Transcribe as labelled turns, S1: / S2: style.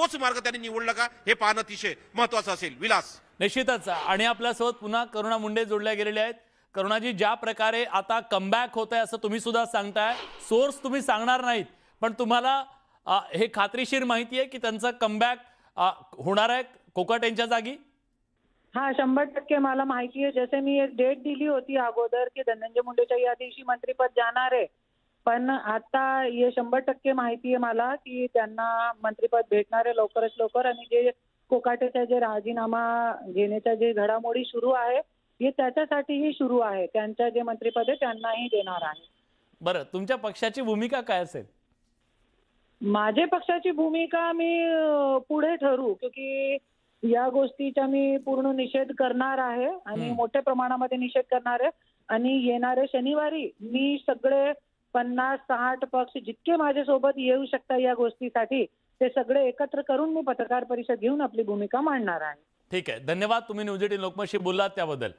S1: तोच मार्ग त्यांनी निवडला का हे पाहणं अतिशय महत्वाचं असेल. विलास.
S2: निश्चितच. आणि आपल्यासोबत पुन्हा करुणा मुंडे जोडल्या गेलेल्या आहेत. करुणाजी, ज्या प्रकारे आता कमबॅक होत आहे असं तुम्ही सुद्धा सांगताय, सोर्स तुम्ही सांगणार नाहीत, पण तुम्हाला हे खात्रीशीर माहिती आहे की त्यांचं कमबॅक होणार आहे कोकाटे यांच्या जागी?
S3: हा 100% मला माहिती आहे. जसे मी एक डेट दिली होती अगोदर की धनंजय मुंडेच्या या दिवशी मंत्रिपद जाणार आहे, पण आता हे 100% माहिती आहे मला की त्यांना मंत्रिपद भेटणार आहे लवकरच लवकर. आणि जे कोकाटेचा जे राजीनामा घेण्याच्या जे घडामोडी सुरू आहे हे त्याच्यासाठीही सुरू आहे. त्यांचं जे मंत्रिपद आहे त्यांनाही देणार आहे.
S2: बरं, तुमच्या पक्षाची भूमिका काय असेल?
S3: माझे पक्षाची भूमिका मी पुढे ठरू, क्योंकि या गोष्टीचा मी पूर्ण निषेध करणार आहे आणि मोठ्या प्रमाणामध्ये निषेध करणार आहे. आणि येणाऱ्या शनिवारी मी सगळे 50-60 पक्ष जितके माझ्यासोबत येऊ शकतात या गोष्टीसाठी ते सगळे एकत्र करून मी पत्रकार परिषद घेऊन आपली भूमिका मांडणार आहे.
S2: ठीक आहे, धन्यवाद. तुम्ही न्यूज 18 लोकमतशी बोललात त्याबद्दल.